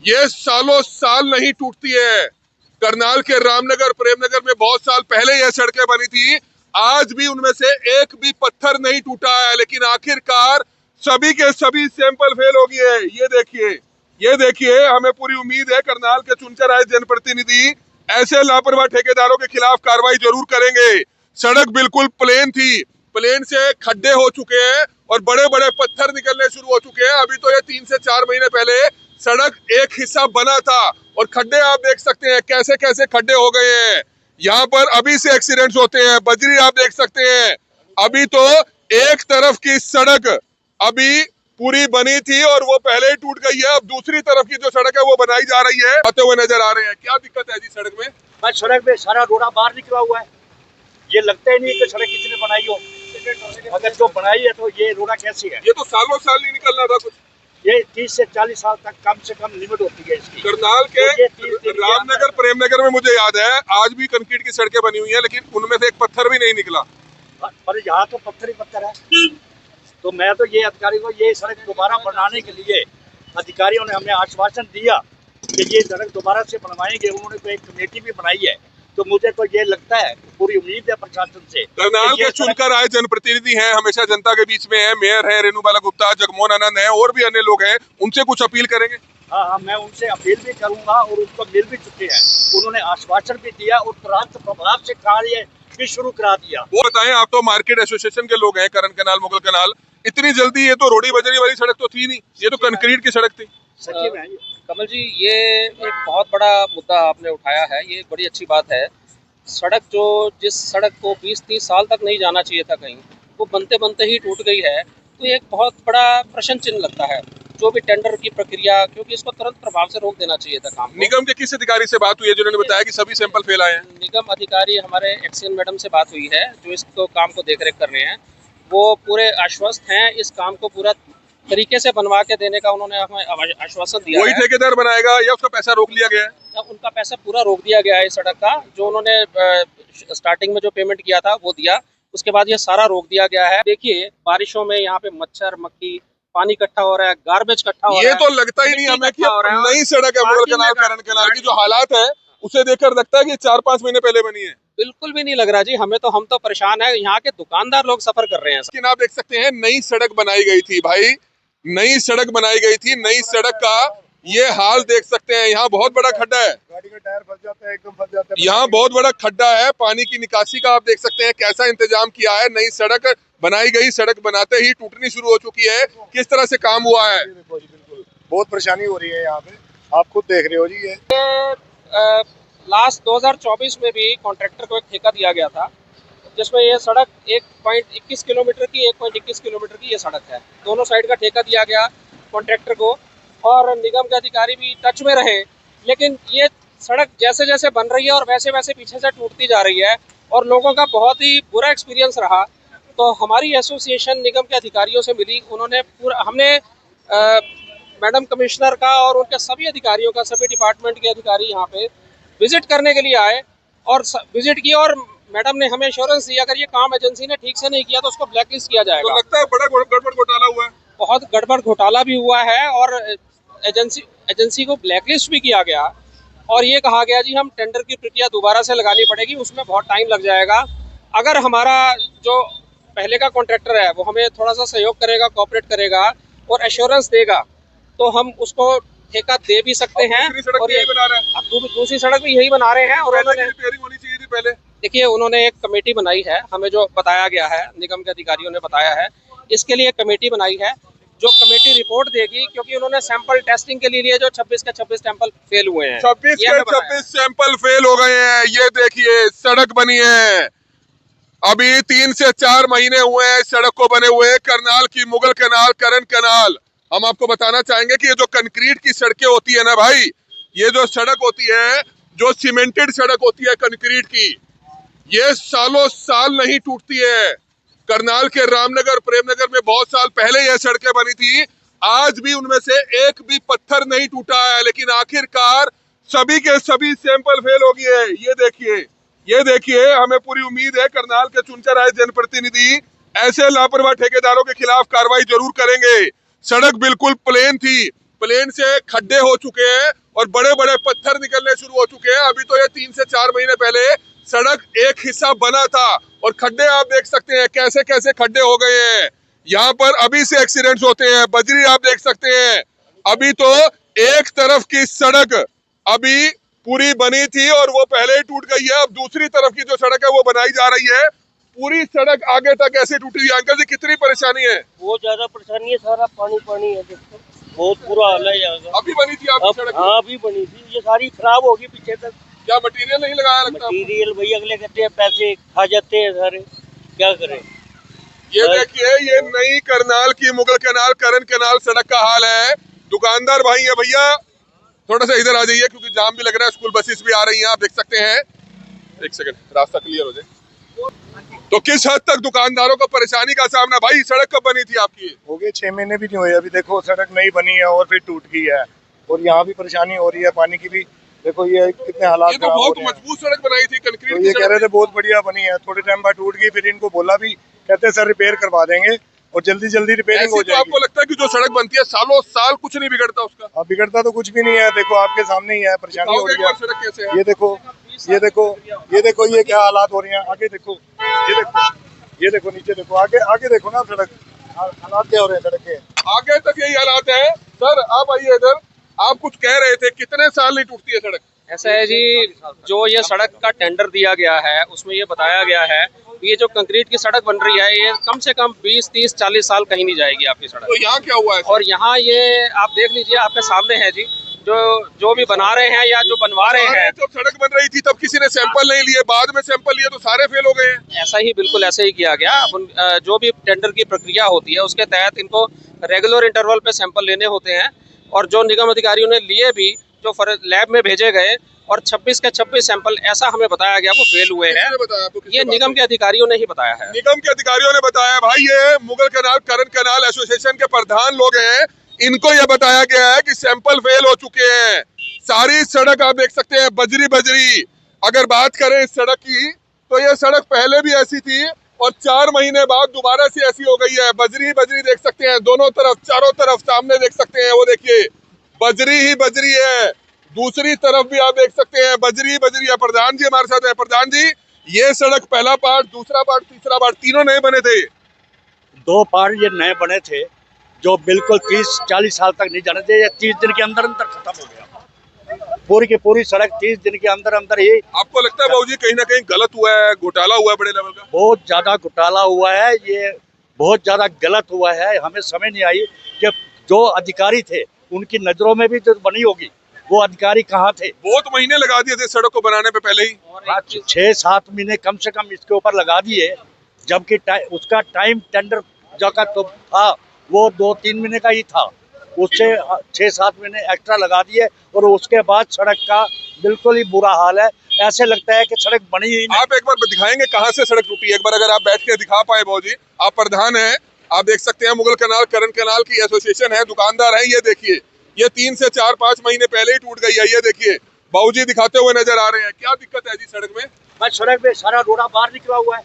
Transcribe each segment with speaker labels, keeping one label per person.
Speaker 1: ये सालों साल नहीं टूटती है। करनाल के रामनगर प्रेमनगर में बहुत साल पहले यह सड़कें बनी थी, आज भी उनमें से एक भी पत्थर नहीं टूटा है, लेकिन आखिरकार सभी के सभी सैंपल फेल हो गए। ये देखिए, हमें पूरी उम्मीद है करनाल के चुनकर आए जनप्रतिनिधि ऐसे लापरवाह ठेकेदारों के खिलाफ कार्रवाई जरूर करेंगे। सड़क बिल्कुल प्लेन थी, प्लेन से खड्डे हो चुके हैं और बड़े बड़े पत्थर निकलने शुरू हो चुके हैं। अभी तो ये 3 से 4 महीने पहले सड़क एक हिस्सा बना था और खड्डे आप देख सकते हैं कैसे कैसे खड्डे हो गए हैं। यहाँ पर अभी से एक्सीडेंट्स होते हैं। बजरी आप देख सकते हैं, अभी तो एक तरफ की सड़क अभी पूरी बनी थी और वो पहले ही टूट गई है। अब दूसरी तरफ की जो सड़क है वो बनाई जा रही है, आते हुए नजर आ रहे हैं। क्या दिक्कत है जी सड़क में?
Speaker 2: सड़क में सारा रोड़ा बाहर निकला हुआ है। ये लगता ही नहीं कि सड़क किसी ने बनाई हो। अगर जो बनाई है तो ये रोड़ा कैसी है?
Speaker 1: ये तो सालों साल नहीं निकलना था कुछ।
Speaker 2: ये 30 से 40 साल तक कम से कम लिमिट होती है इसकी।
Speaker 1: करनाल के रामनगर प्रेमनगर में मुझे याद है आज भी कंक्रीट की सड़कें बनी हुई है, लेकिन उनमें से एक पत्थर भी नहीं निकला।
Speaker 2: पर यहाँ तो पत्थर ही पत्थर है। तो मैं तो ये अधिकारी को ये सड़क दोबारा बनाने के लिए अधिकारियों ने हमें आश्वासन दिया कि ये सड़क दोबारा से बनवाएंगे। उन्होंने तो एक कमेटी भी बनाई है। तो मुझे तो ये लगता है, पूरी उम्मीद है प्रशासन से।
Speaker 1: करनाल के चुनकर आए जनप्रतिनिधि हैं, हमेशा जनता के बीच में है। मेयर है रेणुबाला गुप्ता, जगमोहन आनंद है और भी अन्य लोग हैं। उनसे कुछ अपील करेंगे?
Speaker 2: हाँ, मैं उनसे अपील भी करूंगा और उनको मिल भी चुके हैं। उन्होंने आश्वासन भी दिया और तुरंत प्रभाव से कार्य भी शुरू करा दिया।
Speaker 1: वो बताएं, आप तो मार्केट एसोसिएशन के लोग हैं, करण कनाल मुगल कनाल, इतनी जल्दी ये तो रोड़ी बजरी वाली सड़क तो थी नहीं, ये तो कंक्रीट की सड़क थी।
Speaker 2: सचिव है
Speaker 3: कमल जी, ये एक बहुत बड़ा मुद्दा आपने उठाया है। ये बड़ी अच्छी बात है। सड़क जिस सड़क को 20-30 साल तक नहीं जाना चाहिए था कहीं, वो बनते बनते ही टूट गई है। तो एक बहुत बड़ा प्रश्न चिन्ह लगता है जो भी टेंडर की प्रक्रिया, क्योंकि इसको तुरंत प्रभाव से रोक देना चाहिए था काम।
Speaker 1: निगम के किस अधिकारी से बात हुई है जिन्होंने बताया कि सभी सैंपल फेल आए हैं?
Speaker 3: निगम अधिकारी हमारे एक्सीएन मैडम से बात हुई है जो इसको काम को देखरेख कर रहे हैं। वो पूरे आश्वस्त हैं, इस काम को पूरा तरीके से बनवा के देने का उन्होंने हमें आश्वासन दिया।
Speaker 1: वही ठेकेदार बनाएगा या उसका पैसा रोक लिया गया है?
Speaker 3: उनका पैसा पूरा रोक दिया गया है इस सड़क का। जो उन्होंने स्टार्टिंग में जो पेमेंट किया था वो दिया, उसके बाद ये सारा रोक दिया गया है। देखिए, बारिशों में यहाँ पे मच्छर मक्खी पानी इकट्ठा हो रहा है, गार्बेज इकट्ठा हो रहा है।
Speaker 1: ये तो लगता ही नहीं हमें कि नई सड़क है। मुगल कनाल करण कनाल की जो हालात है उसे देखकर लगता है कि 4-5 महीने पहले बनी है।
Speaker 3: बिल्कुल भी नहीं लग रहा जी, हम तो परेशान है। यहाँ के दुकानदार लोग सफर कर रहे हैं।
Speaker 1: लेकिन आप देख सकते हैं नई सड़क बनाई गई थी भाई, नई सड़क बनाई गई थी। नई सड़क का ये हाल देख सकते हैं। यहाँ बहुत बड़ा खड्डा है,
Speaker 4: गाड़ी का टायर फंस जाता है, एकदम फंस जाता है।
Speaker 1: यहाँ बहुत बड़ा खड्डा है। पानी की निकासी का आप देख सकते हैं कैसा इंतजाम किया है। नई सड़क बनाई गई, सड़क बनाते ही टूटनी शुरू हो चुकी है। किस तरह से काम हुआ है?
Speaker 4: बिल्कुल बहुत परेशानी हो रही है यहाँ पे, आप खुद देख रहे हो जी। ये
Speaker 3: लास्ट 2024 में भी कॉन्ट्रैक्टर को एक ठेका दिया गया था, जिसमें ये सड़क 1.21 किलोमीटर की 1.21 किलोमीटर की ये सड़क है। दोनों साइड का ठेका दिया गया कॉन्ट्रैक्टर को और निगम के अधिकारी भी टच में रहे। लेकिन ये सड़क जैसे जैसे बन रही है और वैसे वैसे पीछे से टूटती जा रही है और लोगों का बहुत ही बुरा एक्सपीरियंस रहा। तो हमारी एसोसिएशन निगम के अधिकारियों से मिली, हमने मैडम कमिश्नर का और उनके सभी अधिकारियों का, सभी डिपार्टमेंट के अधिकारी यहाँ पे विजिट करने के लिए आए और विजिट किया और मैडम ने हमें एश्योरेंस दिया अगर ये काम एजेंसी ने ठीक से नहीं किया तो उसको ब्लैकलिस्ट किया जाएगा।
Speaker 1: तो लगता है बड़ा गड़बड़ घोटाला हुआ है।
Speaker 3: बहुत गड़बड़ घोटाला भी हुआ है और एजेंसी को ब्लैकलिस्ट भी किया गया और ये कहा गया जी हम टेंडर की प्रक्रिया दोबारा से लगानी पड़ेगी, उसमें बहुत टाइम लग जाएगा। अगर हमारा जो पहले का कॉन्ट्रैक्टर है वो हमें थोड़ा सा सहयोग करेगा, कोऑपरेट करेगा और एश्योरेंस देगा तो हम उसको ठेका दे भी सकते हैं।
Speaker 1: और यही बना रहे हैं,
Speaker 3: अब दूसरी सड़क भी यही बना रहे हैं। और उन्होंने
Speaker 1: रिपेयरिंग होनी चाहिए थी पहले।
Speaker 3: देखिए, उन्होंने एक कमेटी बनाई है, हमें जो बताया गया है, निगम के अधिकारियों ने बताया है, इसके लिए एक कमेटी बनाई है जो कमेटी रिपोर्ट देगी, क्योंकि उन्होंने सैंपल टेस्टिंग के लिए जो 26 के 26 सैंपल फेल हुए हैं।
Speaker 1: 26 के 26 सैंपल फेल हो गए हैं। ये देखिए सड़क बनी है, अभी 3 से 4 महीने हुए हैं सड़क को बने हुए। करनाल की मुगल कनाल करण कनाल, हम आपको बताना चाहेंगे कि ये जो कंक्रीट की सड़कें होती है ना भाई, ये जो सड़क होती है, जो सीमेंटेड सड़क होती है कंक्रीट की, ये सालों साल नहीं टूटती है। करनाल के रामनगर प्रेमनगर में बहुत साल पहले यह सड़कें बनी थी, आज भी उनमें से एक भी पत्थर नहीं टूटा है, लेकिन आखिरकार सभी के सभी सैंपल फेल हो गए। ये देखिए, हमें पूरी उम्मीद है करनाल के चुनकर आए जनप्रतिनिधि ऐसे लापरवाह ठेकेदारों के खिलाफ कार्रवाई जरूर करेंगे। सड़क बिल्कुल प्लेन थी, प्लेन से खड्डे हो चुके हैं और बड़े बड़े पत्थर निकलने शुरू हो चुके हैं। अभी तो ये 3 से 4 महीने पहले सड़क एक हिस्सा बना था और खड्डे आप देख सकते हैं कैसे कैसे खड्डे हो गए हैं। यहाँ पर अभी से एक्सीडेंट्स होते हैं। बजरी आप देख सकते हैं, अभी तो एक तरफ की सड़क अभी पूरी बनी थी और वो पहले ही टूट गई है। अब दूसरी तरफ की जो सड़क है वो बनाई जा रही है। पूरी सड़क आगे तक ऐसे टूटी हुई है। अंकल जी कितनी परेशानी है?
Speaker 5: बहुत ज्यादा परेशानी है, सारा पानी पानी है, देखो बहुत बुरा हाल है यहाँ का।
Speaker 1: अभी बनी थी आपकी सड़क?
Speaker 5: हाँ अभी बनी थी, ये सारी खराब होगी पीछे तक।
Speaker 1: क्या मटेरियल नहीं लगाया लगता?
Speaker 5: मटीरियल भाई अगले कहते हैं पैसे खा जाते हैं सारे, क्या करें।
Speaker 1: ये देखिए, ये नई करनाल की मुगल कैनाल करण कैनाल सड़क का हाल है। दुकानदार भाई है भैया, थोड़ा सा इधर आ जाइए क्योंकि जाम भी लग रहा है, स्कूल बसेस भी आ रही हैं, आप देख सकते हैं। एक सेकंड, रास्ता क्लियर हो जाए। तो किस हद तक दुकानदारों को परेशानी का सामना? भाई सड़क कब बनी थी आपकी?
Speaker 4: हो गए 6 महीने भी नहीं हुए, अभी देखो सड़क नई बनी है और फिर टूट गई है और यहाँ भी परेशानी हो रही है पानी की भी। देखो ये कितने हालात
Speaker 1: ये तो
Speaker 4: खराब हो
Speaker 1: बहुत
Speaker 4: रहे हैं।
Speaker 1: मजबूत सड़क बनाई थी,
Speaker 4: तो
Speaker 1: कंक्रीट
Speaker 4: ये
Speaker 1: की
Speaker 4: कह रहे
Speaker 1: सड़क।
Speaker 4: थे बहुत बढ़िया बनी है, थोड़े टाइम बाद टूट गई। फिर इनको बोला भी, कहते सर रिपेयर करवा देंगे और जल्दी जल्दी रिपेयरिंग हो
Speaker 1: ऐसी तो
Speaker 4: जाएगी।
Speaker 1: आपको लगता है कि जो सड़क बनती है सालों साल कुछ नहीं बिगड़ता उसका?
Speaker 4: अब बिगड़ता तो कुछ भी नहीं है, देखो आपके सामने ही है, परेशानी हो
Speaker 1: दिखाओगे
Speaker 4: रही
Speaker 1: एक
Speaker 4: है।
Speaker 1: बार सड़क कैसे है?
Speaker 4: ये देखो, ये देखो, ये देखो, ये क्या हालात हो रहे हैं। आगे देखो, ये देखो, ये देखो, नीचे देखो, आगे आगे देखो ना सड़क हालात क्या हो रहे हैं सड़क के।
Speaker 1: आगे तक यही हालात है। सर आप आइए इधर, आप कुछ कह रहे थे, कितने साल नहीं टूटती है सड़क?
Speaker 3: ऐसा है जी, जो ये सड़क का टेंडर दिया गया है उसमें ये बताया गया है कि ये जो कंक्रीट की सड़क बन रही है ये कम से कम 20, 30, 40 साल कहीं नहीं जाएगी आपकी सड़क।
Speaker 1: तो यहाँ क्या हुआ है?
Speaker 3: और यहाँ ये आप देख लीजिए, आपके सामने है जी, जो भी बना रहे हैं या जो बनवा रहे हैं।
Speaker 1: जब सड़क बन रही थी तब किसी ने सैंपल नहीं लिए, बाद में सैंपल लिए तो सारे फेल हो गए हैं।
Speaker 3: ऐसा ही, बिल्कुल ऐसे ही किया गया। जो भी टेंडर की प्रक्रिया होती है उसके तहत इनको रेगुलर इंटरवल पे सैंपल लेने होते हैं और जो निगम अधिकारियों ने लिए भी, जो लैब में भेजे गए और 26 के 26 सैंपल ऐसा हमें बताया गया वो फेल हुए हैं।
Speaker 1: किसने बताया आपको?
Speaker 3: ये निगम के अधिकारियों ने ही बताया है।
Speaker 1: निगम के अधिकारियों ने बताया। भाई ये मुगल कैनाल करण कैनाल एसोसिएशन के प्रधान लोग हैं, इनको ये बताया गया है कि सैंपल फेल हो चुके हैं। सारी सड़क आप देख सकते हैं बजरी बजरी। अगर बात करें इस सड़क की तो ये सड़क पहले भी ऐसी थी और 4 महीने बाद दोबारा से ऐसी हो गई है। बजरी बजरी देख सकते हैं, दोनों तरफ, चारों तरफ, सामने देख सकते हैं, वो देखिए बजरी ही बजरी है। दूसरी तरफ भी आप देख सकते हैं बजरी बजरी है। प्रधान जी हमारे साथ है। प्रधान जी, ये सड़क पहला पार्ट, दूसरा पार्ट, तीसरा पार्ट, तीनों नए बने थे?
Speaker 2: 2 पार्ट ये नए बने थे जो बिल्कुल 30-40 साल तक नहीं जाने थे। ये 30 दिन के अंदर अंदर खत्म हो गया। पूरी की पूरी सड़क 30 दिन के अंदर अंदर ही।
Speaker 1: आपको लगता है बाबूजी कहीं ना कहीं गलत हुआ है, घोटाला हुआ है बड़े लेवल का?
Speaker 2: बहुत ज्यादा घोटाला हुआ है, ये बहुत ज्यादा गलत हुआ है। हमें समझ नहीं आई कि जो अधिकारी थे उनकी नजरों में भी जो बनी होगी वो अधिकारी कहाँ थे।
Speaker 1: बहुत महीने लगा दिए थे सड़क को बनाने पे पहले ही।
Speaker 2: 6-7 महीने कम से कम इसके ऊपर लगा दिए, जबकि उसका टाइम टेंडर जगह तो था वो 2-3 महीने का ही था, उससे 6-7 महीने एक्स्ट्रा लगा दिए और उसके बाद सड़क का बिल्कुल ही बुरा हाल है। ऐसे लगता है कि सड़क बनी ही नहीं।
Speaker 1: आप एक बार दिखाएंगे कहाँ से सड़क टूटी है? एक बार अगर आप बैठ के दिखा पाए बाबूजी। आप प्रधान हैं, आप देख सकते हैं मुगल कैनाल करण कैनाल की एसोसिएशन है, दुकानदार है। ये देखिए, ये 3 से 4-5 महीने पहले ही टूट गई है। ये देखिए बाबूजी दिखाते हुए नजर आ रहे हैं। क्या दिक्कत है जी सड़क में?
Speaker 2: बस सड़क में सारा रोड़ा बाहर निकला हुआ है।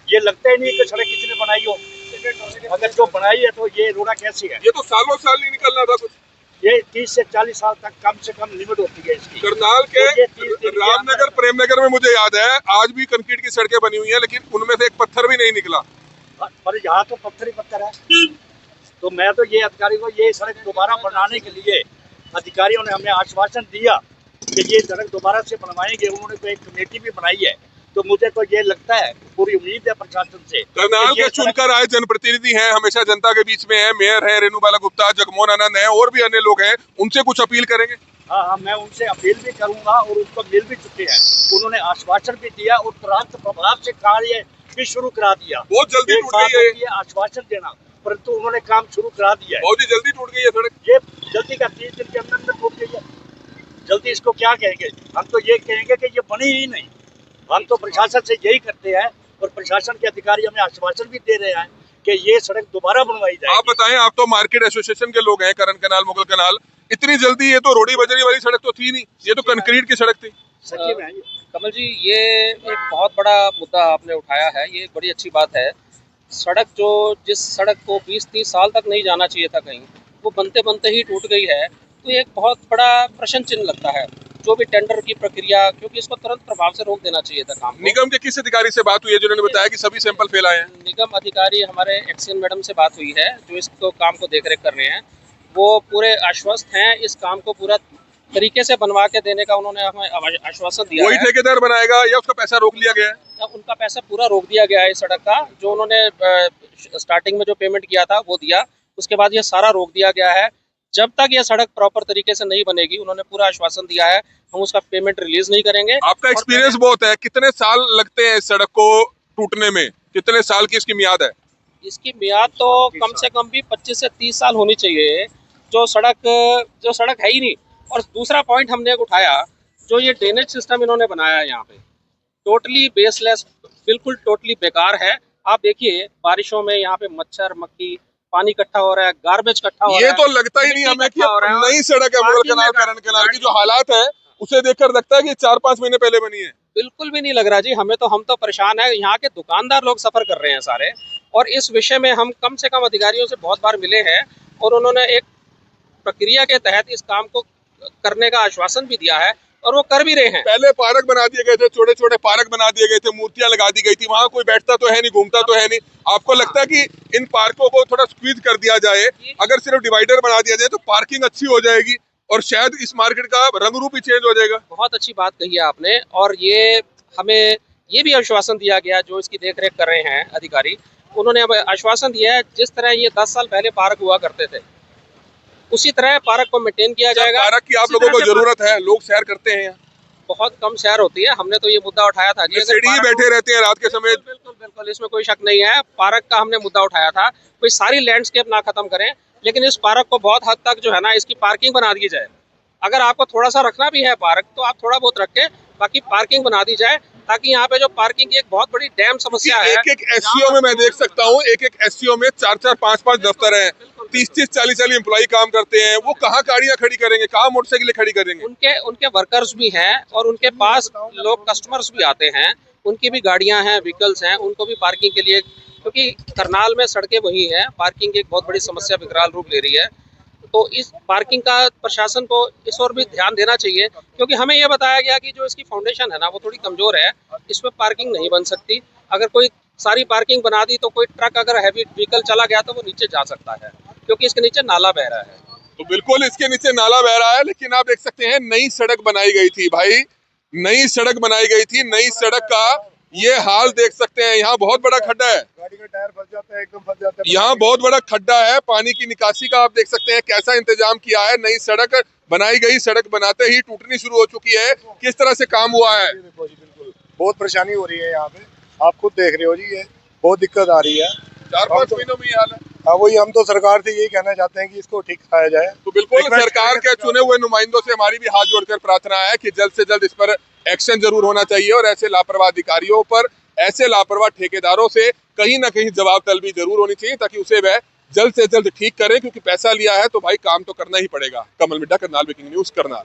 Speaker 2: ये लगता ही नहीं कि सड़क किसी ने बनाई हो। अगर जो बनाई है तो ये रोड़ा कैसी है?
Speaker 1: ये तो सालों साल नहीं निकलना था कुछ।
Speaker 2: ये 30 से 40 साल तक कम से कम लिमिट होती है इसकी।
Speaker 1: करनाल के
Speaker 2: तो ये 30 दिन के
Speaker 1: रामनगर
Speaker 2: अंदर-
Speaker 1: प्रेमनगर में मुझे याद है आज भी कंक्रीट की सड़कें बनी हुई हैं, लेकिन उनमें से एक पत्थर भी नहीं निकला।
Speaker 2: पर यहाँ तो पत्थर ही पत्थर है। तो मैं तो ये अधिकारी को ये सड़क दोबारा बनाने के लिए अधिकारियों ने हमें आश्वासन दिया कि ये सड़क दोबारा से बनवाएंगे। उन्होंने तो एक कमेटी भी बनाई है, तो मुझे तो ये लगता है, पूरी उम्मीद है प्रशासन से।
Speaker 1: करनाल के चुनकर आए जनप्रतिनिधि हैं, हमेशा जनता के बीच में है। मेयर है रेणुबाला गुप्ता, जगमोहन आनंद है और भी अन्य लोग हैं। उनसे कुछ अपील करेंगे?
Speaker 2: हाँ, मैं उनसे अपील भी करूंगा और उसको मिल भी चुके हैं। उन्होंने आश्वासन भी दिया और तुरंत प्रभाव से कार्य भी शुरू करा दिया।
Speaker 1: बहुत जल्दी
Speaker 2: एक
Speaker 1: टूट
Speaker 2: बात
Speaker 1: गई है।
Speaker 2: होती है आश्वासन देना, परंतु उन्होंने काम शुरू करा दिया है।
Speaker 1: बहुत ही जल्दी टूट गई है सड़क।
Speaker 2: ये जल्दी का 30 दिन के अंदर अंदर टूट गई है। जल्दी इसको क्या कहेंगे? हम तो ये कहेंगे कि ये बनी ही नहीं। हम तो प्रशासन से यही करते हैं और प्रशासन के अधिकारी हमें आश्वासन भी दे रहे हैं कि ये सड़क दोबारा बनवाई जाए।
Speaker 1: आप बताएं, आप तो मार्केट एसोसिएशन के लोग हैं, करण कैनाल मुगल कैनाल, इतनी जल्दी ये तो रोडी बजरी वाली सड़क तो थी नहीं, ये तो कंक्रीट की सड़क थी।
Speaker 2: सच्ची में ये
Speaker 3: कमल जी, ये एक बहुत बड़ा मुद्दा आपने उठाया है, ये बड़ी अच्छी बात है। सड़क जिस सड़क को 20-30 साल तक नहीं जाना चाहिए था कहीं, वो बनते बनते ही टूट गई है, तो ये एक बहुत बड़ा प्रश्न चिन्ह लगता है। जो भी टेंडर की प्रक्रिया, क्योंकि इसको तुरंत प्रभाव से रोक देना चाहिए था काम को।
Speaker 1: निगम के किस अधिकारी से बात हुई है जिन्होंने बताया कि सभी सैंपल फेल आए हैं?
Speaker 3: निगम अधिकारी हमारे एक्सीएन मैडम से बात हुई है, जो इसको काम को देखरेख कर रहे हैं। वो पूरे आश्वस्त हैं, इस काम को पूरा तरीके से बनवा के देने का उन्होंने हमें आश्वासन दिया
Speaker 1: वही
Speaker 3: है।
Speaker 1: ठेकेदार बनाएगा या उसका पैसा रोक लिया गया है?
Speaker 3: उनका पैसा पूरा रोक दिया गया है इस सड़क का। जो उन्होंने स्टार्टिंग में जो पेमेंट किया था वो दिया, उसके बाद ये सारा रोक दिया गया है। जब तक ये सड़क प्रॉपर तरीके से नहीं बनेगी, उन्होंने पूरा आश्वासन दिया है, हम उसका पेमेंट रिलीज नहीं करेंगे।
Speaker 1: आपका एक्सपीरियंस बहुत है, कितने साल लगते हैं इस सड़क को टूटने में? कितने साल की इसकी मियाद है?
Speaker 3: इसकी मियाद तो कम से कम भी 25 से 30 साल होनी चाहिए। जो सड़क है ही नहीं। और दूसरा पॉइंट हमने एक उठाया, जो ये ड्रेनेज सिस्टम इन्होंने बनाया है यहाँ पे, टोटली बेसलेस, बिल्कुल टोटली बेकार है। आप देखिए बारिशों में यहाँ पे मच्छर मक्खी पानी इकट्ठा हो रहा है, गार्बेज इकट्ठा हो रहा है।
Speaker 1: ये तो लगता ही नहीं हमें कि नई सड़क है। मुगल कैनाल करण कैनाल की जो हालात है उसे देखकर लगता है कि 4-5 महीने पहले बनी है।
Speaker 3: बिल्कुल भी नहीं लग रहा जी, हम तो परेशान है। यहाँ के दुकानदार लोग सफर कर रहे हैं सारे। और इस विषय में हम कम से कम अधिकारियों से बहुत बार मिले हैं और उन्होंने एक प्रक्रिया के तहत इस काम को करने का आश्वासन भी दिया है और वो कर भी रहे हैं।
Speaker 1: पहले पार्क बना दिए गए थे, छोटे छोटे पार्क बना दिए गए थे, मूर्तियां लगा दी गई थी, वहां कोई बैठता तो है नहीं, घूमता तो है नहीं। आपको लगता है कि इन पार्कों को थोड़ा स्क्वीज कर दिया जाए, अगर सिर्फ डिवाइडर बना दिया जाए तो पार्किंग अच्छी हो जाएगी और शायद इस मार्केट का रंग रूप ही चेंज हो जाएगा?
Speaker 3: बहुत अच्छी बात कही है आपने। और ये हमें ये भी आश्वासन दिया गया, जो इसकी देखरेख कर रहे हैं अधिकारी, उन्होंने हमें आश्वासन दिया है जिस तरह ये 10 साल पहले पार्क हुआ करते थे उसी तरह पार्क को मेंटेन किया जाएगा।
Speaker 1: पार्क की आप लोगों को जरूरत है, लोग सैर करते हैं यहाँ।
Speaker 3: बहुत कम सैर होती है। हमने तो ये मुद्दा उठाया था,
Speaker 1: सीढ़ी बैठे रहते हैं रात के समय।
Speaker 3: बिल्कुल बिल्कुल, इसमें कोई शक नहीं है। पार्क का हमने मुद्दा उठाया था, कोई सारी लैंडस्केप ना खत्म करें, लेकिन इस पार्क को बहुत हद तक जो है ना, इसकी पार्किंग बना दी जाए। अगर आपको थोड़ा सा रखना भी है पार्क, तो आप थोड़ा बहुत रखें, बाकी पार्किंग बना दी जाए, ताकि यहाँ पे जो पार्किंग की एक बहुत बड़ी डैम समस्या है।
Speaker 1: एक एससीओ में मैं देख सकता हूँ, एक एससीओ में 4-4, 5-5 दफ्तर हैं, 30-30, 40-40 एम्प्लॉय काम करते हैं। वो कहाँ गाड़ियाँ खड़ी करेंगे, कहाँ मोटरसाइकिलें खड़ी करेंगे?
Speaker 3: उनके वर्कर्स भी हैं और उनके पास लोग कस्टमर्स भी आते हैं, उनकी भी गाड़ियां हैं, व्हीकल्स हैं, उनको भी पार्किंग के लिए, क्योंकि करनाल में सड़कें वही हैं, पार्किंग की एक बहुत बड़ी समस्या विकराल रूप ले रही है। तो इस पार्किंग का प्रशासन को इस ओर भी ध्यान देना चाहिए, क्योंकि हमें यह बताया गया कि जो इसकी फाउंडेशन है ना, वो थोड़ी कमजोर है, इसमें पार्किंग नहीं बन सकती। अगर कोई सारी पार्किंग बना दी तो कोई ट्रक अगर हैवी व्हीकल चला गया तो वो नीचे जा सकता है, क्योंकि इसके नीचे नाला बह रहा है।
Speaker 1: तो बिल्कुल इसके नीचे नाला बह रहा है, लेकिन आप देख सकते हैं नई सड़क बनाई गई थी भाई, नई सड़क बनाई गई थी। नई सड़क का ये हाल देख सकते हैं। यहाँ बहुत बड़ा खड्डा है,
Speaker 4: गाड़ी का टायर फंस जाता है, एकदम फंस जाता है।
Speaker 1: यहाँ बहुत बड़ा खड्डा है। पानी की निकासी का आप देख सकते हैं कैसा इंतजाम किया है। नई सड़क बनाई गई, सड़क बनाते ही टूटनी शुरू हो चुकी है। किस तरह से काम हुआ है?
Speaker 4: देखो जी, बिल्कुल बहुत परेशानी हो रही है यहाँ पे, आप खुद देख रहे हो जी, ये बहुत दिक्कत आ रही है।
Speaker 1: 4-5 महीनों में ये हाल है।
Speaker 4: हाँ, वही हम तो सरकार से यही कहना चाहते हैं कि इसको ठीक कराया जाए।
Speaker 1: तो बिल्कुल
Speaker 4: रिक्वेस्ट
Speaker 1: सरकार के चुने हुए नुमाइंदों से हमारी भी हाथ जोड़कर प्रार्थना है कि जल्द से जल्द इस पर एक्शन जरूर होना चाहिए और ऐसे लापरवाह अधिकारियों पर, ऐसे लापरवाह ठेकेदारों से कहीं ना कहीं जवाब तलबी जरूर होनी चाहिए, ताकि उसे वह जल्द से जल्द ठीक करें, क्योंकि पैसा लिया है तो भाई काम तो करना ही पड़ेगा। कमल मिड्डा, करनाल ब्रेकिंग न्यूज, करनाल।